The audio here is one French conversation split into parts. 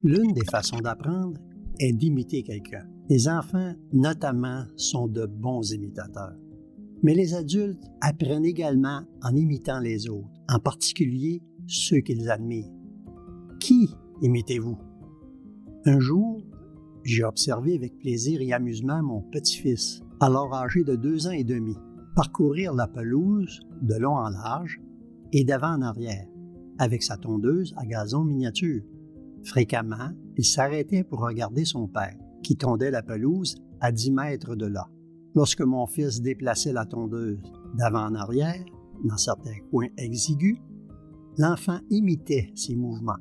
L'une des façons d'apprendre est d'imiter quelqu'un. Les enfants, notamment, sont de bons imitateurs. Mais les adultes apprennent également en imitant les autres, en particulier ceux qu'ils admirent. Qui imitez-vous? Un jour, j'ai observé avec plaisir et amusement mon petit-fils, alors âgé de 2 ans et demi, parcourir la pelouse de long en large et d'avant en arrière, avec sa tondeuse à gazon miniature. Fréquemment, il s'arrêtait pour regarder son père, qui tondait la pelouse à 10 mètres de là. Lorsque mon fils déplaçait la tondeuse d'avant en arrière, dans certains coins exigus, l'enfant imitait ses mouvements.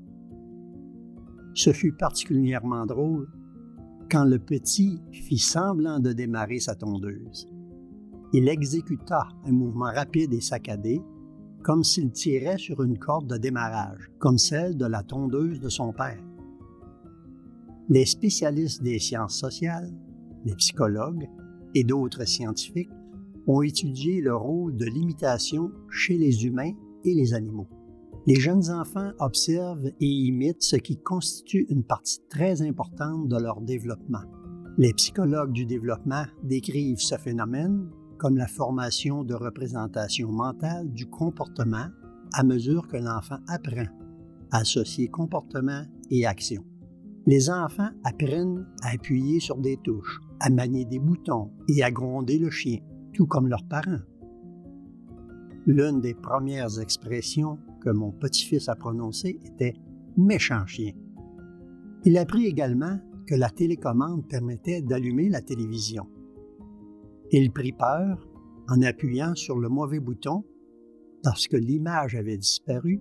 Ce fut particulièrement drôle quand le petit fit semblant de démarrer sa tondeuse. Il exécuta un mouvement rapide et saccadé, comme s'il tirait sur une corde de démarrage, comme celle de la tondeuse de son père. Les spécialistes des sciences sociales, les psychologues et d'autres scientifiques ont étudié le rôle de l'imitation chez les humains et les animaux. Les jeunes enfants observent et imitent ce qui constitue une partie très importante de leur développement. Les psychologues du développement décrivent ce phénomène comme la formation de représentation mentale du comportement à mesure que l'enfant apprend à associer comportement et action. Les enfants apprennent à appuyer sur des touches, à manier des boutons et à gronder le chien, tout comme leurs parents. L'une des premières expressions que mon petit-fils a prononcées était « méchant chien ». Il apprit également que la télécommande permettait d'allumer la télévision. Il prit peur en appuyant sur le mauvais bouton lorsque l'image avait disparu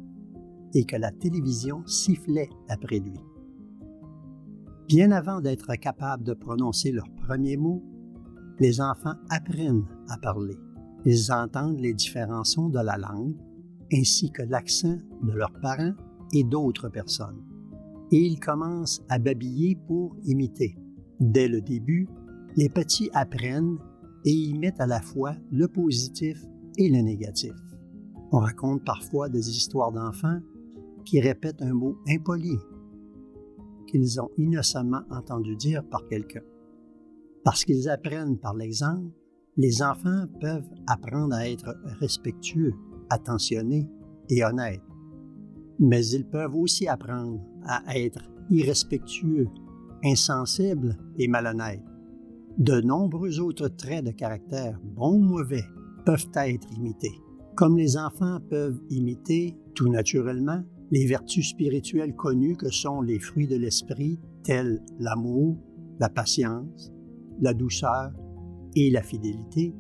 et que la télévision sifflait après lui. Bien avant d'être capables de prononcer leurs premiers mots, les enfants apprennent à parler. Ils entendent les différents sons de la langue ainsi que l'accent de leurs parents et d'autres personnes. Et ils commencent à babiller pour imiter. Dès le début, les petits apprennent et imitent à la fois le positif et le négatif. On raconte parfois des histoires d'enfants qui répètent un mot impoli qu'ils ont innocemment entendu dire par quelqu'un. Parce qu'ils apprennent par l'exemple, les enfants peuvent apprendre à être respectueux, attentionnés et honnêtes. Mais ils peuvent aussi apprendre à être irrespectueux, insensibles et malhonnêtes. De nombreux autres traits de caractère, bons ou mauvais, peuvent être imités. Comme les enfants peuvent imiter, tout naturellement, les vertus spirituelles connues que sont les fruits de l'esprit, tels l'amour, la patience, la douceur et la fidélité,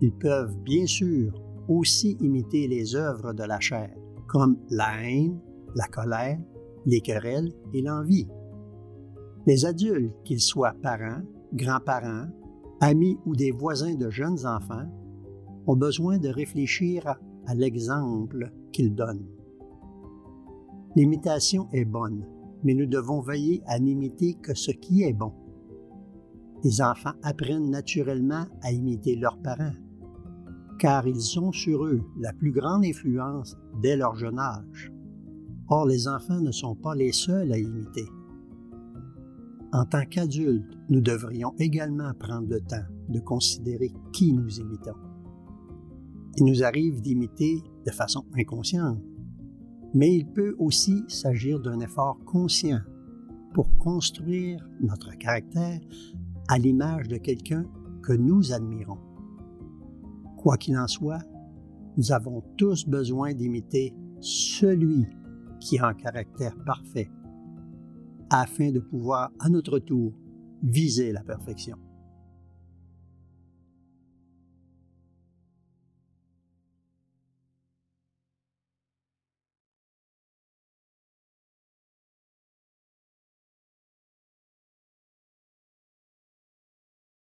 ils peuvent bien sûr aussi imiter les œuvres de la chair, comme la haine, la colère, les querelles et l'envie. Les adultes, qu'ils soient parents, grands-parents, amis ou des voisins de jeunes enfants, ont besoin de réfléchir à l'exemple qu'ils donnent. L'imitation est bonne, mais nous devons veiller à n'imiter que ce qui est bon. Les enfants apprennent naturellement à imiter leurs parents, car ils ont sur eux la plus grande influence dès leur jeune âge. Or, les enfants ne sont pas les seuls à imiter. En tant qu'adultes, nous devrions également prendre le temps de considérer qui nous imitons. Il nous arrive d'imiter de façon inconsciente, mais il peut aussi s'agir d'un effort conscient pour construire notre caractère à l'image de quelqu'un que nous admirons. Quoi qu'il en soit, nous avons tous besoin d'imiter celui qui a un caractère parfait, afin de pouvoir, à notre tour, viser la perfection.